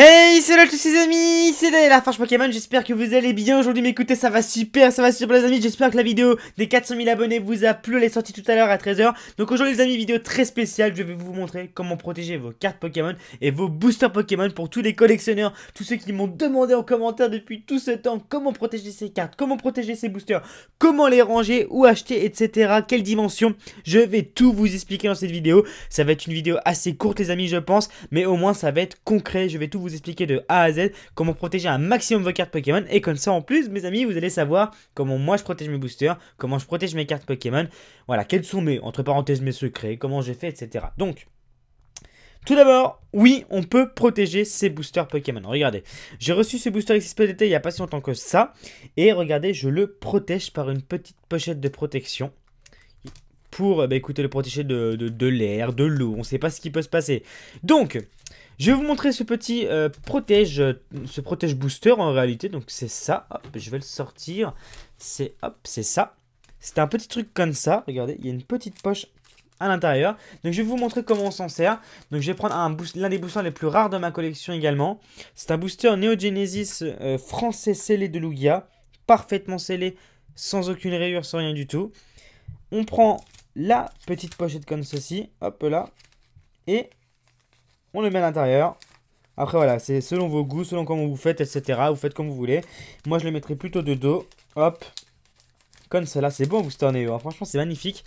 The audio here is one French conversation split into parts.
Hey, salut à tous les amis, c'est Daniel la Forge Pokémon, j'espère que vous allez bien aujourd'hui. M'écoutez, ça va super les amis. J'espère que la vidéo des 400 000 abonnés vous a plu. Elle est sortie tout à l'heure à 13 h. Donc aujourd'hui les amis, vidéo très spéciale. Je vais vous montrer comment protéger vos cartes Pokémon et vos boosters Pokémon pour tous les collectionneurs, tous ceux qui m'ont demandé en commentaire depuis tout ce temps comment protéger ces cartes, comment protéger ces boosters, comment les ranger, où acheter, etc. Quelle dimension. Je vais tout vous expliquer dans cette vidéo. Ça va être une vidéo assez courte les amis, je pense, mais au moins ça va être concret. Je vais tout vous expliquer de A à Z comment protéger un maximum vos cartes Pokémon, et comme ça en plus mes amis vous allez savoir comment moi je protège mes boosters, comment je protège mes cartes Pokémon, voilà, quels sont mes, entre parenthèses, mes secrets, comment j'ai fait, etc. Donc tout d'abord, oui, on peut protéger ces boosters Pokémon. Regardez, j'ai reçu ce booster XSPDT il n'y a pas si longtemps que ça, et regardez, je le protège par une petite pochette de protection pour écoutez, le protéger de l'air, de l'eau, on ne sait pas ce qui peut se passer. Donc je vais vous montrer ce petit protège booster en réalité. Donc c'est ça, hop, je vais le sortir. C'est ça. C'est un petit truc comme ça, regardez, il y a une petite poche à l'intérieur. Donc je vais vous montrer comment on s'en sert. Donc je vais prendre l'un des boosters les plus rares de ma collection également. C'est un booster Neogenesis français scellé de Lugia, parfaitement scellé, sans aucune rayure, sans rien du tout. On prend la petite pochette comme ceci, hop là, et on le met à l'intérieur. Après voilà, c'est selon vos goûts, selon comment vous faites, etc. Vous faites comme vous voulez. Moi je le mettrai plutôt de dos. Hop. Comme cela, c'est bon booster Neo, hein. Franchement c'est magnifique.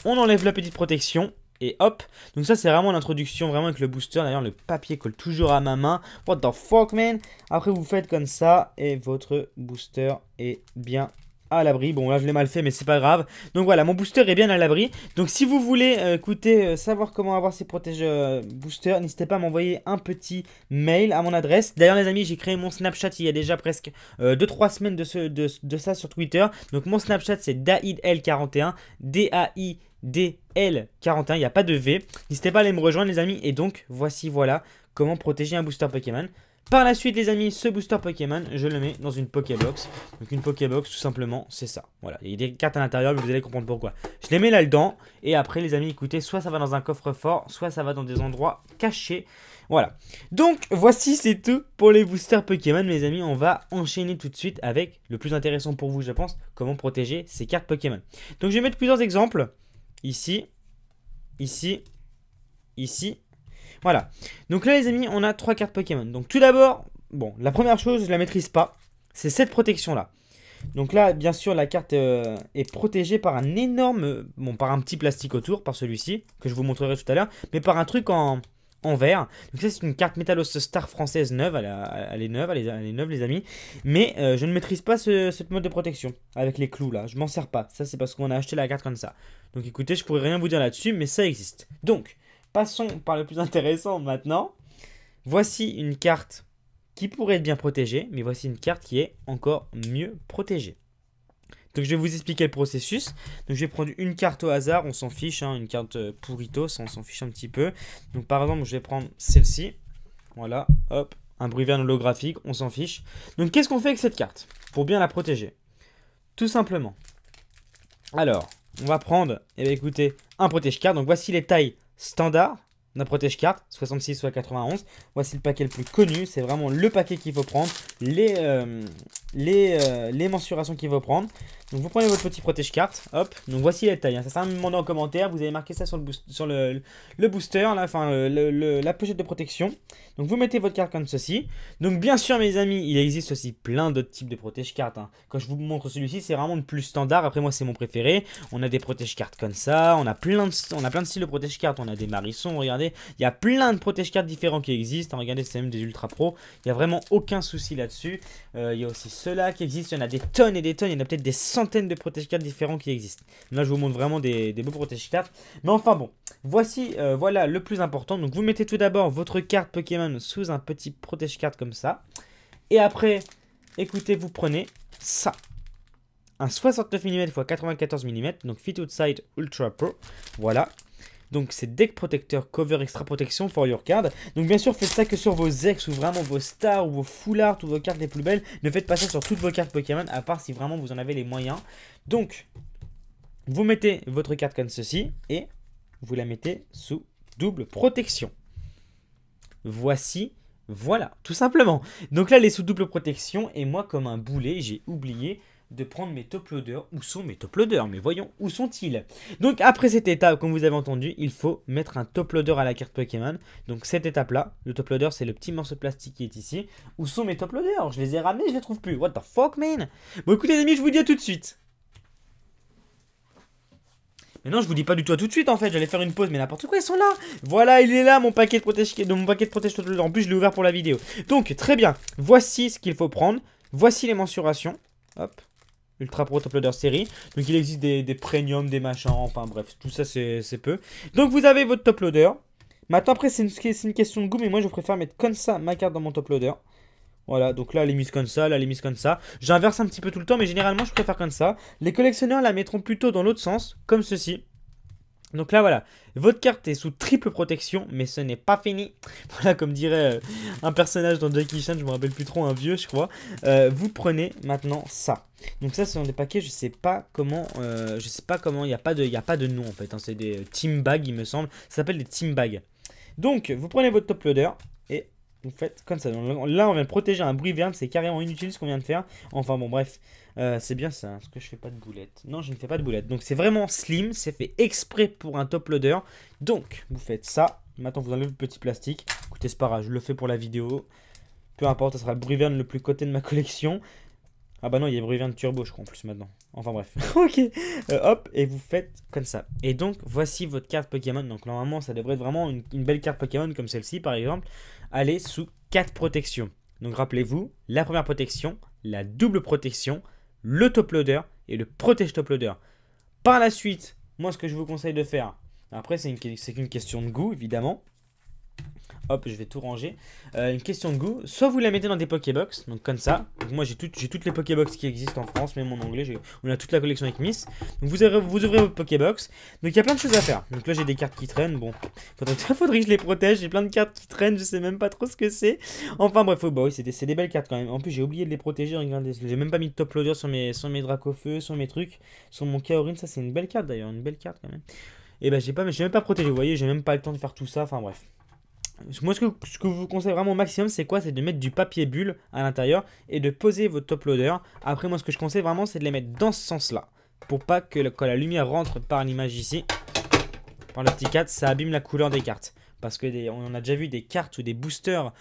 On enlève la petite protection. Et hop. Donc ça c'est vraiment l'introduction, vraiment avec le booster. D'ailleurs le papier colle toujours à ma main. What the fuck man. Après vous faites comme ça. Et votre booster est bien à l'abri. Bon là je l'ai mal fait mais c'est pas grave. Donc voilà, mon booster est bien à l'abri. Donc si vous voulez savoir comment avoir ces protèges boosters, n'hésitez pas à m'envoyer un petit mail à mon adresse. D'ailleurs les amis, j'ai créé mon Snapchat il y a déjà presque 2-3 semaines de ça sur Twitter. Donc mon Snapchat c'est DAIDL41, DAIDL41, il n'y a pas de V. N'hésitez pas à aller me rejoindre les amis. Et donc voilà comment protéger un booster Pokémon. Par la suite les amis, ce booster Pokémon, je le mets dans une Pokébox. Donc une Pokébox tout simplement, c'est ça. Voilà, il y a des cartes à l'intérieur, mais vous allez comprendre pourquoi. Je les mets là-dedans, et après les amis, écoutez, soit ça va dans un coffre-fort, soit ça va dans des endroits cachés. Voilà. Donc voici, c'est tout pour les boosters Pokémon mes amis. On va enchaîner tout de suite avec le plus intéressant pour vous je pense, comment protéger ces cartes Pokémon. Donc je vais mettre plusieurs exemples. Ici, ici, ici. Voilà, donc là les amis, on a 3 cartes Pokémon. Donc tout d'abord, bon, la première chose, je la maîtrise pas, c'est cette protection là. Donc là, bien sûr, la carte est protégée par un énorme, bon, par un petit plastique autour, par celui-ci, que je vous montrerai tout à l'heure, mais par un truc en verre. Donc ça c'est une carte Métalos Star française neuve, elle est neuve, elle est neuve les amis. Mais je ne maîtrise pas cette mode de protection, avec les clous là, je m'en sers pas. Ça c'est parce qu'on a acheté la carte comme ça. Donc écoutez, je pourrais rien vous dire là-dessus, mais ça existe. Donc passons par le plus intéressant maintenant. Voici une carte qui pourrait être bien protégée, mais voici une carte qui est encore mieux protégée. Donc je vais vous expliquer le processus. Donc je vais prendre une carte au hasard, on s'en fiche, hein, une carte pourritos, on s'en fiche un petit peu. Donc par exemple, je vais prendre celle-ci. Voilà, hop, un Bruverne holographique, on s'en fiche. Donc qu'est-ce qu'on fait avec cette carte pour bien la protéger? Tout simplement. Alors, on va prendre, écoutez, un protège-carte. Donc voici les tailles standard d'un protège-carte, 66 soit 91. Voici le paquet le plus connu, c'est vraiment le paquet qu'il faut prendre, les mensurations qu'il faut prendre. Donc vous prenez votre petit protège-carte, hop, donc voici les tailles, hein. Ça sert à me demander en commentaire, vous avez marqué ça sur le booster, là, enfin la pochette de protection. Donc vous mettez votre carte comme ceci. Donc bien sûr mes amis, il existe aussi plein d'autres types de protège-cartes, hein. Quand je vous montre celui-ci, c'est vraiment le plus standard, après moi c'est mon préféré. On a des protège-cartes comme ça, on a plein de styles de protège-cartes, on a des marissons, regardez, il y a plein de protège-cartes différents qui existent, hein. Regardez, c'est même des ultra pro, il n'y a vraiment aucun souci là-dessus. Il y a aussi ceux-là qui existent, il y en a des tonnes et des tonnes, il y en a peut-être des centaines de protège-cartes différents qui existent. Là je vous montre vraiment des beaux protège-cartes, mais enfin bon, voici voilà le plus important. Donc vous mettez tout d'abord votre carte Pokémon sous un petit protège-carte comme ça, et après, écoutez, vous prenez ça, un 69 mm x 94 mm, donc Fit Outside Ultra Pro, voilà. Donc c'est Deck Protector Cover Extra Protection for your card. Donc bien sûr faites ça que sur vos ex ou vraiment vos stars ou vos full art ou vos cartes les plus belles. Ne faites pas ça sur toutes vos cartes Pokémon, à part si vraiment vous en avez les moyens. Donc vous mettez votre carte comme ceci et vous la mettez sous double protection. Voici Voilà, tout simplement. Donc là, elle est sous double protection. Et moi, comme un boulet, j'ai oublié de prendre mes top loaders. Où sont mes top loaders? Mais voyons, où sont-ils? Donc après cette étape, comme vous avez entendu, il faut mettre un top loader à la carte Pokémon. Donc cette étape-là, le top loader, c'est le petit morceau de plastique qui est ici. Où sont mes top loaders? Je les ai ramenés, je les trouve plus. What the fuck, man? Bon, écoutez les amis, je vous dis à tout de suite. Mais non, je vous dis pas du tout à tout de suite en fait, j'allais faire une pause, mais n'importe quoi, ils sont là. Voilà, il est là, mon paquet de protège top loader. En plus, je l'ai ouvert pour la vidéo. Donc, très bien, voici ce qu'il faut prendre. Voici les mensurations. Hop. Ultra Pro Top Loader série. Donc il existe des premiums, des machins, enfin bref, tout ça c'est peu. Donc vous avez votre top loader. Maintenant après c'est une question de goût, mais moi je préfère mettre comme ça ma carte dans mon top loader. Voilà, donc là elle est mise comme ça, là elle est mise comme ça. J'inverse un petit peu tout le temps, mais généralement je préfère comme ça. Les collectionneurs la mettront plutôt dans l'autre sens, comme ceci. Donc là voilà, votre carte est sous triple protection, mais ce n'est pas fini. Voilà, comme dirait un personnage dans Jackie Chan, je me rappelle plus trop, un vieux je crois. Vous prenez maintenant ça. Donc ça ce sont des paquets, je sais pas comment, il n'y a pas de nom en fait, hein. C'est des team bags il me semble, ça s'appelle des team bags. Donc vous prenez votre top loader et vous faites comme ça. Donc, là on vient de protéger un bruit verne, c'est carrément inutile ce qu'on vient de faire. Enfin bon bref, c'est bien ça, parce que je fais pas de boulettes. Non, je ne fais pas de boulettes. Donc c'est vraiment slim, c'est fait exprès pour un top loader. Donc vous faites ça. Maintenant vous enlevez le petit plastique. Écoutez, c'est pas grave, je le fais pour la vidéo. Peu importe, ça sera le bruit verne le plus coté de ma collection. Ah bah non, il y a bruit verne turbo je crois en plus maintenant. Enfin bref. Ok. Hop, et vous faites comme ça. Et donc voici votre carte Pokémon. Donc normalement ça devrait être vraiment une belle carte Pokémon comme celle-ci par exemple. Elle est sous 4 protections. Donc rappelez-vous, la première protection, la double protection, le top loader et le protège top loader. Par la suite, moi ce que je vous conseille de faire, après c'est qu'une question de goût évidemment. Hop, je vais tout ranger. Une question de goût. Soit vous la mettez dans des Pokébox, donc comme ça. Donc moi j'ai toutes les Pokébox qui existent en France, même en anglais. On a toute la collection avec Miss. Donc vous ouvrez votre Pokébox. Donc il y a plein de choses à faire. Donc là j'ai des cartes qui traînent. Bon, faudrait que je les protège. J'ai plein de cartes qui traînent. Je sais même pas trop ce que c'est. Enfin bref, bah oui, c'est des belles cartes quand même. En plus j'ai oublié de les protéger. Regardez, j'ai même pas mis de top loader sur mes Dracofeu, sur mes trucs, sur mon Kaorin. Ça c'est une belle carte d'ailleurs, une belle carte quand même. Et bah j'ai même pas protégé. Vous voyez, j'ai même pas le temps de faire tout ça. Enfin bref. Moi, ce que je vous conseille vraiment au maximum, c'est quoi? C'est de mettre du papier bulle à l'intérieur et de poser votre top loader. Après, moi, ce que je conseille vraiment, c'est de les mettre dans ce sens-là. Pour pas que quand la lumière rentre par l'image ici, par le petit 4, ça abîme la couleur des cartes. Parce que on a déjà vu des cartes ou des boosters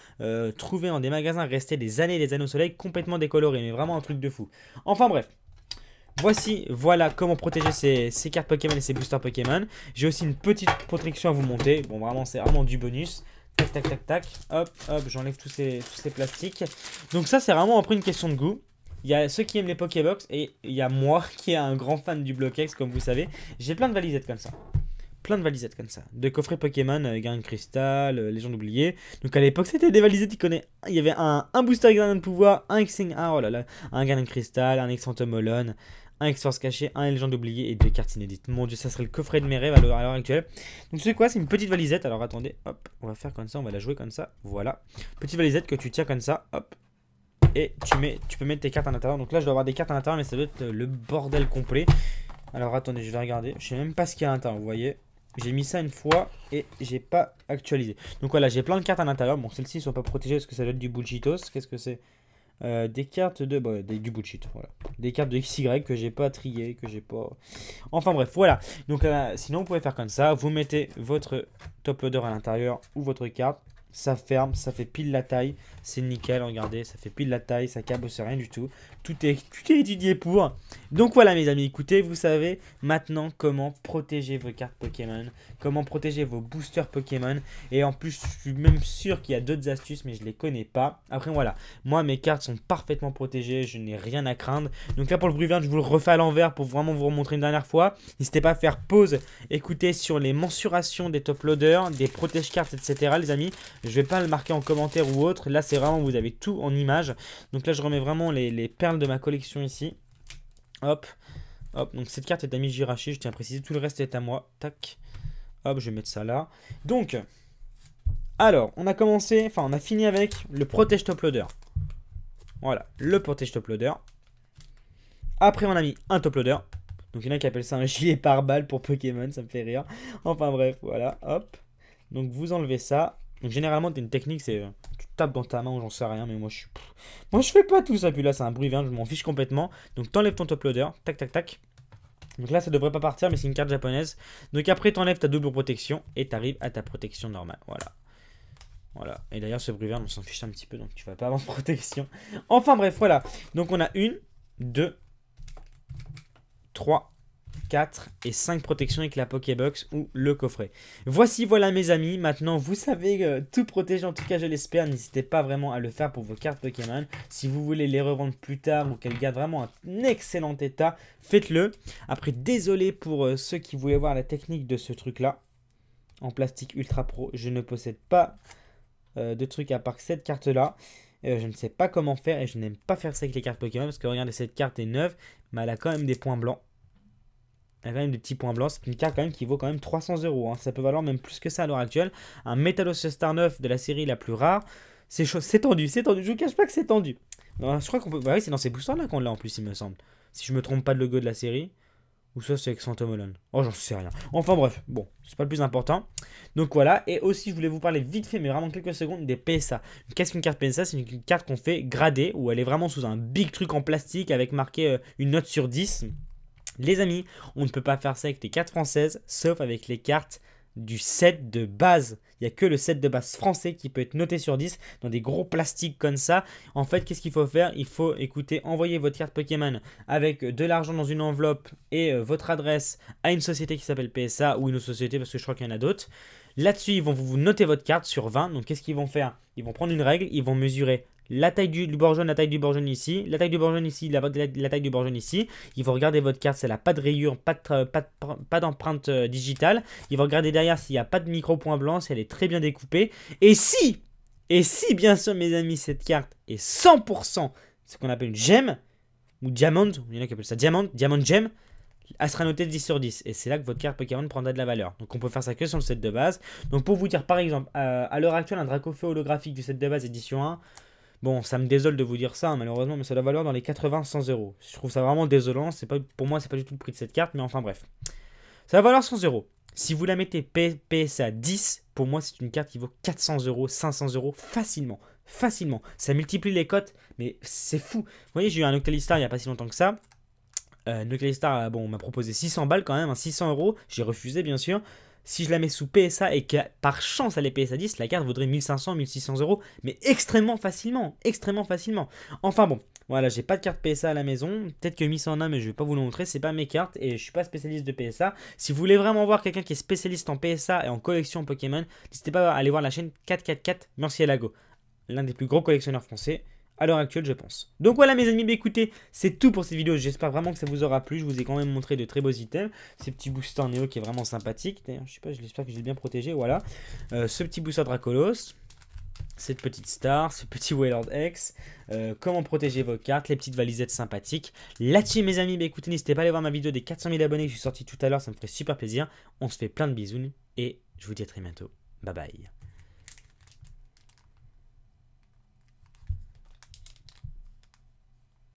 trouvés dans des magasins rester des années au soleil complètement décolorés. Mais vraiment un truc de fou. Enfin bref. Voilà comment protéger ces cartes Pokémon et ces boosters Pokémon. J'ai aussi une petite protection à vous monter. Bon, vraiment, c'est vraiment du bonus. Tac, tac, tac, tac. Hop, hop, j'enlève tous ces plastiques. Donc ça, c'est vraiment après une question de goût. Il y a ceux qui aiment les Pokébox et il y a moi qui est un grand fan du Bloquex, comme vous savez. J'ai plein de valisettes comme ça. Plein de valisettes comme ça. De coffrets Pokémon, Garden Crystal, Légende oubliée. Donc à l'époque, c'était des valisettes. Il y avait un booster Garden de pouvoir, un Garden Crystal, un Exantomolon, un X-Force caché, un Légende oubliée et 2 cartes inédites. Mon dieu, ça serait le coffret de mes rêves à l'heure actuelle. Donc c'est quoi? C'est une petite valisette. Alors attendez, hop, on va faire comme ça, on va la jouer comme ça. Voilà. Petite valisette que tu tiens comme ça, hop. Et tu peux mettre tes cartes à l'intérieur. Donc là, je dois avoir des cartes à l'intérieur, mais ça doit être le bordel complet. Alors attendez, je vais regarder. Je sais même pas ce qu'il y a à l'intérieur, vous voyez. J'ai mis ça une fois et j'ai pas actualisé. Donc voilà, j'ai plein de cartes à l'intérieur. Bon, celles-ci ne sont pas protégées parce que ça doit être du bullshitos. Qu'est-ce que c'est? Des cartes de... Bah, du bullshit, voilà. Des cartes de XY que j'ai pas triées, que j'ai pas... Enfin bref, voilà. Donc sinon, vous pouvez faire comme ça. Vous mettez votre top loader à l'intérieur ou votre carte. Ça ferme, ça fait pile la taille. C'est nickel, regardez, ça fait pile la taille. Ça cabosse rien du tout. Tout est étudié pour. Donc voilà mes amis, écoutez, vous savez maintenant comment protéger vos cartes Pokémon. Comment protéger vos boosters Pokémon. Et en plus, je suis même sûr qu'il y a d'autres astuces, mais je les connais pas. Après voilà, moi mes cartes sont parfaitement protégées. Je n'ai rien à craindre. Donc là pour le bruit verne, je vous le refais à l'envers pour vraiment vous remontrer une dernière fois. N'hésitez pas à faire pause, écoutez sur les mensurations des top loaders, des protège cartes, etc. les amis. Je vais pas le marquer en commentaire ou autre. Là c'est vraiment, vous avez tout en image. Donc là je remets vraiment les perles de ma collection ici. Hop, hop. Donc cette carte est à Miss Jirachi, je tiens à préciser, tout le reste est à moi. Tac. Hop, je vais mettre ça là. Donc, alors, on a fini avec le protège top loader. Voilà, le protège top loader. Après, on a mis un top loader. Donc, il y en a qui appellent ça un gilet pare-balles pour Pokémon, ça me fait rire. Enfin bref, voilà, hop. Donc, vous enlevez ça. Donc généralement, t'as une technique, c'est tu tapes dans ta main ou j'en sais rien, mais moi je fais pas tout ça. Puis là, c'est un bruit, je m'en fiche complètement. Donc t'enlèves ton top loader, tac tac tac. Donc là, ça devrait pas partir, mais c'est une carte japonaise. Donc après, t'enlèves ta double protection et t'arrives à ta protection normale. Voilà. Voilà. Et d'ailleurs, ce bruit on s'en fiche un petit peu, donc tu vas pas avoir de protection. Enfin bref, voilà. Donc on a 1, 2, 3, 4 et 5 protections avec la Pokébox ou le coffret. Voici, voilà mes amis. Maintenant, vous savez tout protéger, en tout cas je l'espère. N'hésitez pas vraiment à le faire pour vos cartes Pokémon. Si vous voulez les revendre plus tard ou qu'elles gardent vraiment un excellent état, faites-le. Après, désolé pour ceux qui voulaient voir la technique de ce truc-là. En plastique ultra pro, je ne possède pas de trucs à part que cette carte-là. Je ne sais pas comment faire et je n'aime pas faire ça avec les cartes Pokémon parce que regardez, cette carte est neuve, mais elle a quand même des points blancs. Elle a quand même des petits points blancs. C'est une carte quand même qui vaut quand même 300 €. Hein. Ça peut valoir même plus que ça à l'heure actuelle. Un Metalos Star 9 de la série la plus rare. C'est tendu, c'est tendu. Je vous cache pas que c'est tendu. Non, je crois qu'on peut. Bah oui, c'est dans ces boosters là qu'on l'a en plus, il me semble. Si je me trompe pas de logo de la série. Ou ça, c'est avec Santomolon. Oh, j'en sais rien. Enfin bref, bon, c'est pas le plus important. Donc voilà, et aussi je voulais vous parler vite fait, mais vraiment quelques secondes, des PSA. Qu'est-ce qu'une carte PSA? C'est une carte qu'on fait grader, où elle est vraiment sous un big truc en plastique avec marqué une note sur 10. Les amis, on ne peut pas faire ça avec les cartes françaises, sauf avec les cartes du set de base. Il n'y a que le set de base français qui peut être noté sur 10 dans des gros plastiques comme ça. En fait, qu'est-ce qu'il faut faire? Il faut, écouter, envoyer votre carte Pokémon avec de l'argent dans une enveloppe et votre adresse à une société qui s'appelle PSA ou une autre société parce que je crois qu'il y en a d'autres. Là-dessus, ils vont vous noter votre carte sur 20. Donc, qu'est-ce qu'ils vont faire? Ils vont prendre une règle, ils vont mesurer la taille du bord jaune, la taille du bord jaune ici, la taille du bord jaune ici, la taille du bord jaune ici. Ils vont regarder votre carte si elle n'a pas de rayures, pas d'empreinte digitale. Ils vont regarder derrière s'il n'y a pas de micro point blanc, si elle est très bien découpée. Et si bien sûr mes amis, cette carte est 100% ce qu'on appelle une gemme, ou diamond, il y en a qui appellent ça diamond gem, elle sera notée 10 sur 10. Et c'est là que votre carte Pokémon prendra de la valeur. Donc on peut faire ça que sur le set de base. Donc pour vous dire par exemple, à l'heure actuelle, un Dracofeu holographique du set de base édition 1, bon, ça me désole de vous dire ça, malheureusement, mais ça doit valoir dans les 80-100 €. Je trouve ça vraiment désolant. Pour moi, c'est pas du tout le prix de cette carte, mais enfin bref. Ça va valoir 100 €. Si vous la mettez PSA 10, pour moi, c'est une carte qui vaut 400 €, 500 € facilement. Facilement. Ça multiplie les cotes, mais c'est fou. Vous voyez, j'ai eu un Octalistar il n'y a pas si longtemps que ça. Octalistar, bon, on m'a proposé 600 balles quand même, 600 €. J'ai refusé, bien sûr. Si je la mets sous PSA et que par chance elle est PSA 10, la carte vaudrait 1500, 1600 €, mais extrêmement facilement, extrêmement facilement. Enfin bon, voilà, j'ai pas de carte PSA à la maison, peut-être que Miss en a, mais je vais pas vous le montrer, c'est pas mes cartes et je suis pas spécialiste de PSA. Si vous voulez vraiment voir quelqu'un qui est spécialiste en PSA et en collection Pokémon, n'hésitez pas à aller voir la chaîne 444 Murcielago, l'un des plus gros collectionneurs français à l'heure actuelle, je pense. Donc voilà mes amis, écoutez, c'est tout pour cette vidéo. J'espère vraiment que ça vous aura plu. Je vous ai quand même montré de très beaux items. Ces petits boosters Néo qui est vraiment sympathique. D'ailleurs, je sais pas, j'espère que je l'ai bien protégé. Voilà. Ce petit booster Dracolos. Cette petite star, ce petit Wailord X, comment protéger vos cartes, les petites valisettes sympathiques. Là-dessus mes amis, écoutez, n'hésitez pas à aller voir ma vidéo des 400 000 abonnés que j'ai sorti tout à l'heure, ça me ferait super plaisir. On se fait plein de bisous et je vous dis à très bientôt. Bye bye.